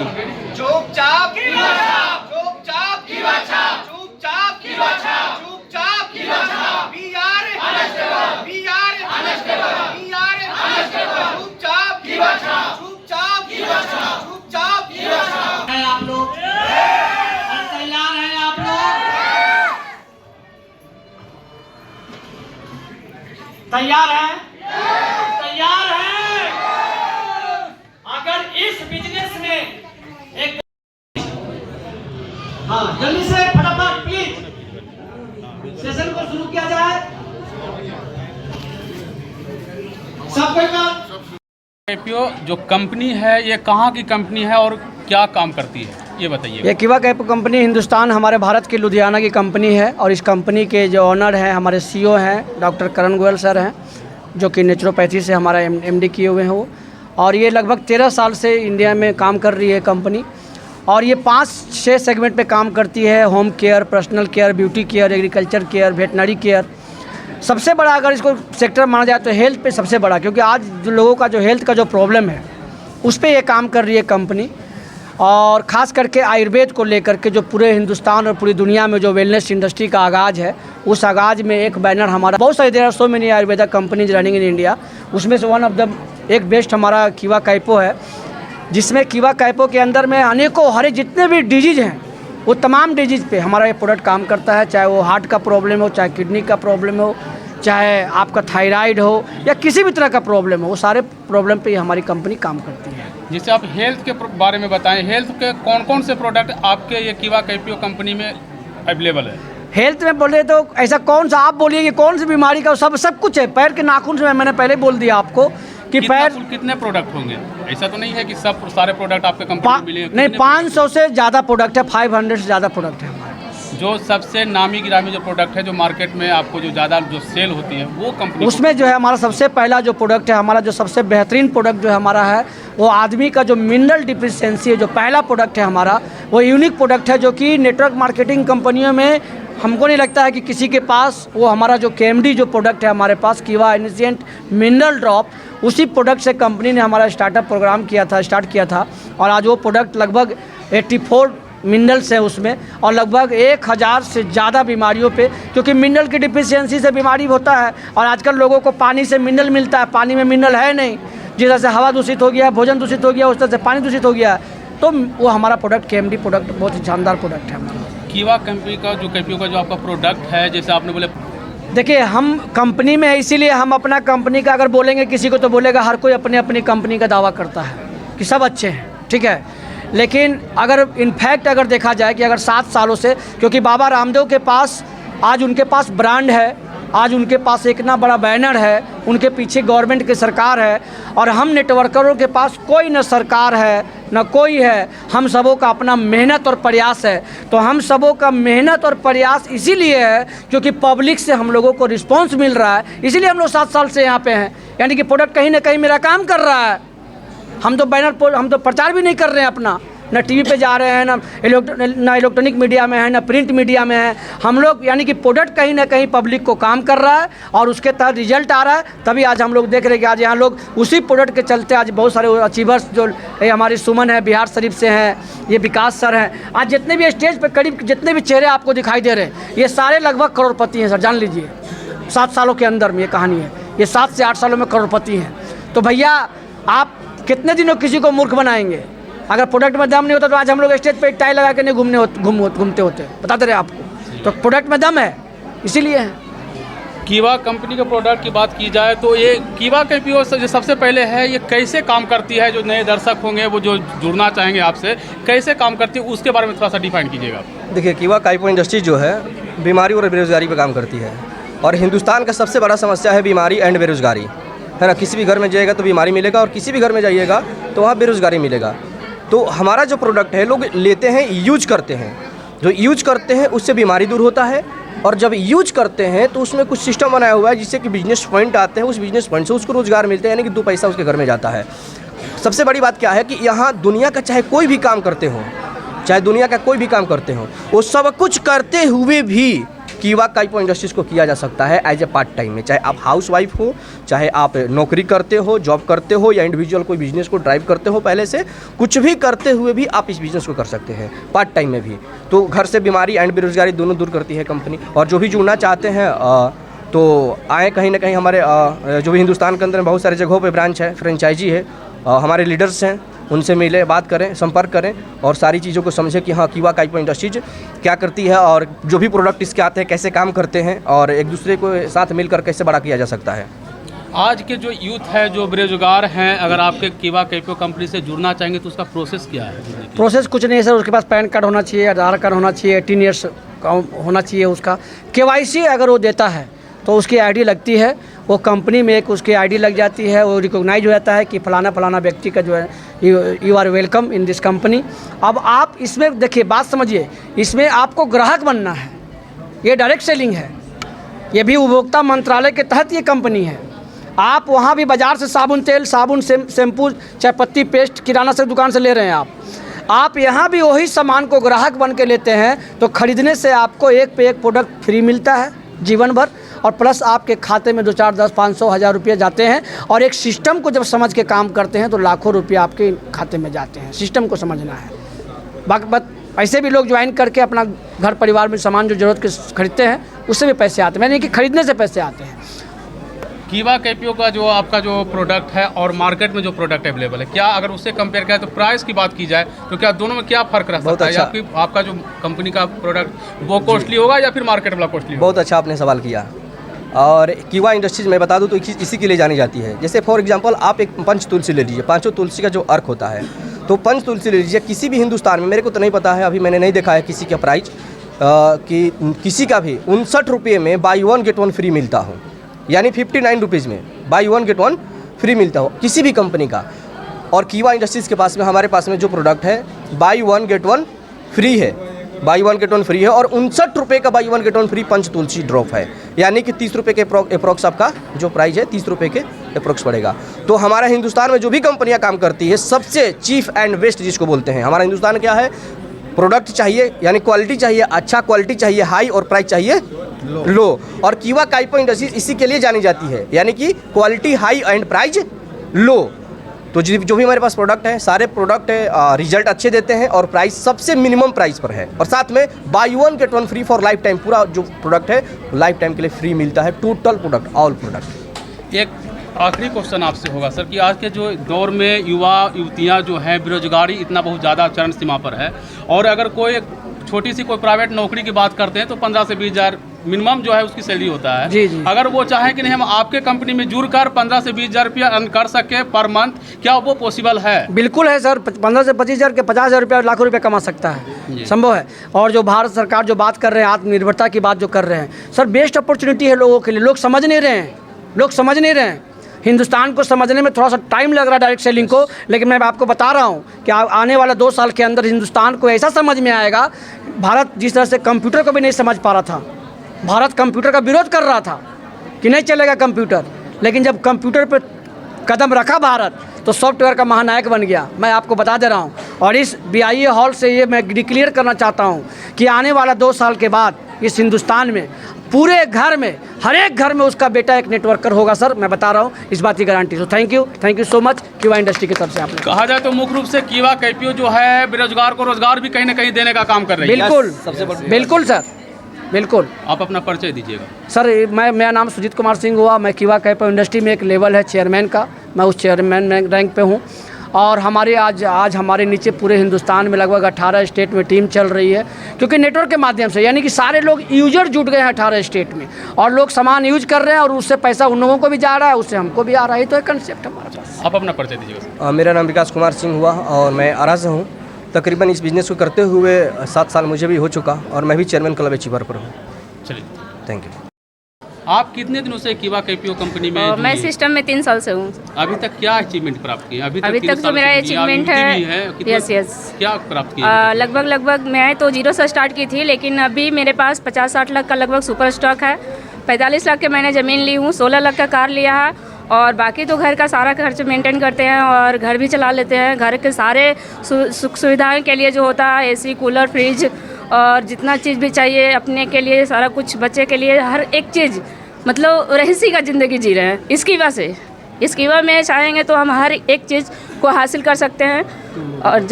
Company. चुपचाप चुपचाप चुपचाप चुपचाप चुपचाप है आप लोग तैयार हैं? आप लोग तैयार हैं? तैयार हैं? अगर इस बिजनेस में एक हाँ जल्दी से फटाफट प्लीज सेशन को शुरू किया जाए। सब कोई का कैपियो जो कंपनी है ये कहाँ की कंपनी है और क्या काम करती है ये बताइए। ये किवा कैपियो कंपनी हिंदुस्तान हमारे भारत की लुधियाना की कंपनी है और इस कंपनी के जो ऑनर हैं हमारे सीईओ हैं डॉक्टर करण गोयल सर हैं, जो कि नेचुरोपैथी से हमारा एमडी किए हुए हैं वो। और ये लगभग 13 साल से इंडिया में काम कर रही है कंपनी और ये 5-6 सेगमेंट पे काम करती है। Home care, personal care, beauty care, agriculture care, veterinary care. सबसे बड़ा अगर इसको सेक्टर माना जाए तो हेल्थ पे सबसे बड़ा, क्योंकि आज जो लोगों का जो हेल्थ का जो प्रॉब्लम है उस पर ये काम कर रही है कंपनी। और ख़ास करके आयुर्वेद को लेकर के जो पूरे हिंदुस्तान और पूरी दुनिया में जो वेलनेस इंडस्ट्री का आगाज़ है, उस आगाज़ में एक बैनर हमारा बहुत सारी there so many Ayurveda companies running in India, उसमें से वन ऑफ द एक बेस्ट हमारा किवा कैपो है, जिसमें किवा कैपो के अंदर में अनेकों हरे जितने भी डिजीज़ हैं वो तमाम डिजीज़ पे हमारा ये प्रोडक्ट काम करता है। चाहे वो हार्ट का प्रॉब्लम हो, चाहे किडनी का प्रॉब्लम हो, चाहे आपका थायराइड हो या किसी भी तरह का प्रॉब्लम हो, वो सारे प्रॉब्लम पे हमारी कंपनी काम करती है। जिससे आप हेल्थ के बारे में बताएं, हेल्थ के कौन कौन से प्रोडक्ट आपके ये किवा कैपियो कंपनी में अवेलेबल है? हेल्थ में बोले तो ऐसा कौन सा आप बोलिए कि कौन सी बीमारी का सब कुछ है। पैर के नाखून से मैंने पहले बोल दिया आपको कि पैर कितने प्रोडक्ट होंगे? ऐसा तो नहीं है कि सब सारे प्रोडक्ट आपके कंपनी में मिले? नहीं, 500 से ज़्यादा प्रोडक्ट है, 500 से ज़्यादा प्रोडक्ट है हमारे। जो सबसे नामी गिरामी जो प्रोडक्ट है जो मार्केट में आपको जो ज़्यादा जो सेल होती है वो कंपनी उसमें जो है हमारा सबसे पहला जो प्रोडक्ट है, हमारा जो सबसे बेहतरीन प्रोडक्ट जो हमारा है वो आदमी का जो मिनरल डिफिशियंसी है, जो पहला प्रोडक्ट है हमारा वो यूनिक प्रोडक्ट है, जो कि नेटवर्क मार्केटिंग कंपनियों में हमको नहीं लगता है कि किसी के पास वो हमारा जो केएमडी जो प्रोडक्ट है हमारे पास किवा इनिशिएंट मिनरल ड्रॉप, उसी प्रोडक्ट से कंपनी ने हमारा स्टार्ट किया था और आज वो प्रोडक्ट लगभग 84 मिनरल्स है उसमें और लगभग 1000 से ज़्यादा बीमारियों पे, क्योंकि मिनरल की डिफिशियंसी से बीमारी होता है और आजकल लोगों को पानी से मिनरल मिलता है, पानी में मिनरल है नहीं। जिस तरह से हवा दूषित हो गया है, भोजन दूषित हो गया, उस तरह से पानी दूषित हो गया है, तो वो हमारा प्रोडक्ट केएमडी प्रोडक्ट बहुत ही शानदार प्रोडक्ट है हमारा। किवा कंपनी का जो कैपियो का जो आपका प्रोडक्ट है, जैसे आपने बोले, देखिए हम कंपनी में है इसीलिए हम अपना कंपनी का अगर बोलेंगे किसी को तो बोलेगा हर कोई अपनी अपनी कंपनी का दावा करता है कि सब अच्छे हैं, ठीक है। लेकिन अगर इनफैक्ट अगर देखा जाए कि अगर 7 सालों से, क्योंकि बाबा रामदेव के पास आज उनके पास ब्रांड है, आज उनके पास एक इतना बड़ा बैनर है, उनके पीछे गवर्नमेंट की सरकार है और हम नेटवर्करों के पास कोई न सरकार है न कोई है, हम सबों का अपना मेहनत और प्रयास है। तो हम सबों का मेहनत और प्रयास इसीलिए है क्योंकि पब्लिक से हम लोगों को रिस्पांस मिल रहा है, इसीलिए हम लोग 7 साल से यहाँ पे हैं। यानी कि प्रोडक्ट कहीं ना कहीं मेरा काम कर रहा है। हम तो प्रचार भी नहीं कर रहे हैं अपना, न टीवी पे जा रहे हैं, ना इलेक्ट्रॉनिक मीडिया में है, ना प्रिंट मीडिया में है। हम लोग यानी कि प्रोडक्ट कहीं ना कहीं पब्लिक को काम कर रहा है और उसके तहत रिजल्ट आ रहा है, तभी आज हम लोग देख रहे हैं कि आज यहाँ लोग उसी प्रोडक्ट के चलते आज बहुत सारे अचीवर्स जो हमारी सुमन है बिहार शरीफ से हैं, ये विकास सर हैं, आज जितने भी स्टेज पर करीब जितने भी चेहरे आपको दिखाई दे रहे हैं ये सारे लगभग करोड़पति हैं सर, जान लीजिए। 7 सालों के अंदर में ये कहानी है, ये 7 से 8 सालों में करोड़पति हैं। तो भैया आप कितने दिनों किसी को मूर्ख बनाएंगे? अगर प्रोडक्ट में दम नहीं होता तो आज हम लोग स्टेज पे टाई लगा के नहीं घूमते होते, बताते रहे आपको। तो प्रोडक्ट में दम है, इसीलिए है। किवा कंपनी के प्रोडक्ट की बात की जाए तो ये किवा कैपियो जो सबसे पहले है, ये कैसे काम करती है? जो नए दर्शक होंगे वो जो जुड़ना चाहेंगे आपसे, कैसे काम करती है उसके बारे में थोड़ा सा डिफाइन कीजिएगा। देखिए, किवा कैपियो इंडस्ट्री जो है बीमारी और बेरोजगारी पर काम करती है और हिंदुस्तान का सबसे बड़ा समस्या है बीमारी एंड बेरोजगारी, है ना। किसी भी घर में जाइएगा तो बीमारी मिलेगा और किसी भी घर में जाइएगा तो वहाँ बेरोजगारी मिलेगा। तो हमारा जो प्रोडक्ट है लोग लेते हैं, यूज करते हैं, जो यूज करते हैं उससे बीमारी दूर होता है और जब यूज करते हैं तो उसमें कुछ सिस्टम बनाया हुआ है जिससे कि बिजनेस पॉइंट आते हैं, उस बिजनेस पॉइंट से उसको रोजगार मिलते हैं, यानी कि 2 पैसा उसके घर में जाता है। सबसे बड़ी बात क्या है कि यहाँ दुनिया का चाहे कोई भी काम करते हो, चाहे दुनिया का कोई भी काम करते हो, वो सब कुछ करते हुए भी कीवा काइपो इंडस्ट्रीज़ को किया जा सकता है एज ए पार्ट टाइम में, चाहे आप हाउस वाइफ हो, चाहे आप नौकरी करते हो, जॉब करते हो, या इंडिविजुअल कोई बिजनेस को ड्राइव करते हो, पहले से कुछ भी करते हुए भी आप इस बिज़नेस को कर सकते हैं पार्ट टाइम में भी। तो घर से बीमारी एंड बेरोजगारी दोनों दूर करती है कंपनी। और जो भी जुड़ना चाहते हैं तो आए, कहीं ना कहीं हमारे जो भी हिंदुस्तान के अंदर बहुत सारे जगहों पे ब्रांच है, फ्रेंचाइजी है, हमारे लीडर्स हैं, उनसे मिले, बात करें, संपर्क करें और सारी चीज़ों को समझें कि हाँ कीवा काइपो इंडस्ट्रीज क्या करती है और जो भी प्रोडक्ट इसके आते हैं कैसे काम करते हैं और एक दूसरे को साथ मिलकर कैसे बड़ा किया जा सकता है। आज के जो यूथ है, जो बेरोजगार हैं, अगर आपके कीवा काइपो कंपनी से जुड़ना चाहेंगे तो उसका प्रोसेस क्या है? प्रोसेस कुछ नहीं है सर, उसके पास पैन कार्ड होना चाहिए, आधार कार्ड होना चाहिए, 18 ईयर्स होना चाहिए उसका। KYC अगर वो देता है तो उसकी आईडी लगती है, वो कंपनी में एक उसकी आईडी लग जाती है, वो रिकॉग्नाइज हो जाता है कि फलाना फलाना व्यक्ति का जो है you are welcome in this company. अब आप इसमें देखिए, बात समझिए, इसमें आपको ग्राहक बनना है, ये डायरेक्ट सेलिंग है, ये भी उपभोक्ता मंत्रालय के तहत ये कंपनी है। आप वहाँ भी बाज़ार से साबुन तेल, साबुन शैम्पू, चाय पत्ती, पेस्ट किराना से दुकान से ले रहे हैं आप यहाँ भी वही सामान को ग्राहक बन के लेते हैं तो खरीदने से आपको एक पे एक प्रोडक्ट फ्री मिलता है जीवन भर, और प्लस आपके खाते में 2, 4, 10, 500, 1000 रुपये जाते हैं। और एक सिस्टम को जब समझ के काम करते हैं तो लाखों रुपये आपके खाते में जाते हैं। सिस्टम को समझना है। बाकी ऐसे भी लोग ज्वाइन करके अपना घर परिवार में सामान जो ज़रूरत के खरीदते हैं उससे भी पैसे आते हैं, यानी कि खरीदने से पैसे आते हैं। कीवा काइपो का जो आपका जो प्रोडक्ट है और मार्केट में जो प्रोडक्ट अवेलेबल है, क्या अगर उससे कंपेयर करें तो प्राइस की बात की जाए तो क्या दोनों में क्या फ़र्क रह सकता है? आपकी आपका जो कंपनी का प्रोडक्ट वो कॉस्टली होगा या फिर मार्केट वाला कॉस्टली? बहुत अच्छा आपने सवाल किया। और कीवा इंडस्ट्रीज मैं बता दूं तो इसी के लिए जानी जाती है। जैसे फॉर एग्जांपल आप एक पंच तुलसी ले लीजिए, पांचों तुलसी का जो अर्क होता है, तो पंच तुलसी ले लीजिए। किसी भी हिंदुस्तान में, मेरे को तो नहीं पता है, अभी मैंने नहीं देखा है किसी का प्राइस कि किसी का भी 59 रुपये में बाई 1 गेट 1 फ्री मिलता हो, यानी 59 रुपीज़ में बाई 1 गेट 1 फ्री मिलता हो किसी भी कंपनी का। और कीवा इंडस्ट्रीज़ के पास में, हमारे पास में जो प्रोडक्ट है बाई 1 गेट 1 फ्री है, बाई 1 गेट 1 फ्री है। और 59 रुपये का buy 1 get 1 free Panch Tulsi drop है, यानी कि 30 रुपये के अप्रॉक्स आपका जो प्राइस है 30 रुपये के अप्रॉक्स पड़ेगा। तो हमारा हिंदुस्तान में जो भी कंपनियां काम करती है, सबसे चीफ एंड बेस्ट जिसको बोलते हैं, हमारा हिंदुस्तान क्या है, प्रोडक्ट चाहिए यानी क्वालिटी चाहिए, अच्छा क्वालिटी चाहिए हाई, और प्राइस चाहिए लो। और कीवा काइपो इंडस्ट्रीज इसी के लिए जानी जाती है, यानी कि क्वालिटी हाई एंड प्राइस लो। तो जो भी हमारे पास प्रोडक्ट है, सारे प्रोडक्ट रिजल्ट अच्छे देते हैं और प्राइस सबसे मिनिमम प्राइस पर है। और साथ में buy 1 get 1 free for life time, पूरा जो प्रोडक्ट है लाइफ टाइम के लिए फ्री मिलता है, टोटल प्रोडक्ट, ऑल प्रोडक्ट। एक आखिरी क्वेश्चन आपसे होगा सर कि आज के जो दौर में युवा युवतियां जो हैं, बेरोजगारी इतना बहुत ज़्यादा चरम सीमा पर है, और अगर कोई छोटी सी कोई प्राइवेट नौकरी की बात करते हैं तो 15 से 20 हज़ार मिनिमम जो है उसकी सैलरी होता है। जी जी। अगर वो चाहे कि नहीं हम आपके कंपनी में जुड़कर 15 से 20 हज़ार रुपया अर्न कर सके पर मंथ, क्या वो पॉसिबल है? बिल्कुल है सर, 15 से 25 हज़ार के 50 हज़ार रुपया, लाखों रुपया कमा सकता है, संभव है। और जो भारत सरकार जो बात कर रहे हैं, आत्मनिर्भरता की बात जो कर रहे हैं सर, बेस्ट अपॉर्चुनिटी है लोगों के लिए। लोग समझ नहीं रहे हैं, लोग समझ नहीं रहे हैं। हिंदुस्तान को समझने में थोड़ा सा टाइम लग रहा है डायरेक्ट सेलिंग को, लेकिन मैं आपको बता रहा हूँ कि आने वाला 2 साल के अंदर हिंदुस्तान को ऐसा समझ में आएगा। भारत जिस तरह से कंप्यूटर को भी नहीं समझ पा रहा था, भारत कंप्यूटर का विरोध कर रहा था कि नहीं चलेगा कंप्यूटर, लेकिन जब कंप्यूटर पर कदम रखा भारत तो सॉफ्टवेयर का महानायक बन गया। मैं आपको बता दे रहा हूँ। और इस BIA हॉल से ये मैं डिक्लेयर करना चाहता हूँ कि आने वाला 2 साल के बाद इस हिंदुस्तान में पूरे घर में, हर एक घर में उसका बेटा एक नेटवर्कर होगा सर, मैं बता रहा हूँ, इस बात की गारंटी। तो थैंक यू सो मच कीवा इंडस्ट्री की तरफ से। आपने कहा जाए तो मुख्य रूप से कीवा काइपो जो है बेरोजगार को रोजगार भी कहीं ना कहीं देने का काम कर रही है। बिल्कुल, बिल्कुल सर, बिल्कुल। आप अपना परिचय दीजिएगा सर। मेरा नाम सुजीत कुमार सिंह हुआ। मैं कीवा काइपो इंडस्ट्री में एक लेवल है चेयरमैन का, मैं उस चेयरमैन रैंक पे हूँ। और हमारे आज हमारे नीचे पूरे हिंदुस्तान में लगभग 18 स्टेट में टीम चल रही है, क्योंकि नेटवर्क के माध्यम से, यानी कि सारे लोग यूजर जुट गए हैं 18 स्टेट में, और लोग सामान यूज कर रहे हैं और उससे पैसा उन लोगों को भी जा रहा है, उससे हमको भी आ रहा है। तो एक कंसेप्ट हमारे पास। आप अपना परिचय दीजिएगा। मेरा नाम विकास कुमार सिंह हुआ और मैं आरा से हूँ। तकरीबन इस बिज़नेस को करते हुए 7 साल मुझे भी हो चुका, और मैं भी चेयरमैन क्लब अचीवर पर हूँ। चलिए, थैंक यू। आप कितने दिनों से कीवा काइपो कंपनी में जुड़ी मैं हैं? सिस्टम में 3 साल से हूँ। अभी तक क्या अचीवमेंट प्राप्त किए? अभी अभी 3 तक जो साल मेरा से किया, achievement UT है, भी कितना- यस। क्या प्राप्त किया? लगभग मैं तो 0 से स्टार्ट की थी, लेकिन अभी मेरे पास 50-60 लाख का लगभग सुपर स्टॉक है। 45 लाख के मैंने ज़मीन ली हूँ, 16 लाख का कार लिया है, और बाकी तो घर का सारा खर्च मेंटेन करते हैं और घर भी चला लेते हैं। घर के सारे सुख सुविधाओं के लिए जो होता है AC, कूलर, फ्रिज और जितना चीज़ भी चाहिए अपने के लिए, सारा कुछ बच्चे के लिए, हर एक चीज़ मतलब रईसी का ज़िंदगी जी रहे हैं स्कीवा से। स्कीवा में चाहेंगे तो हम हर एक चीज़ को हासिल कर सकते हैं। और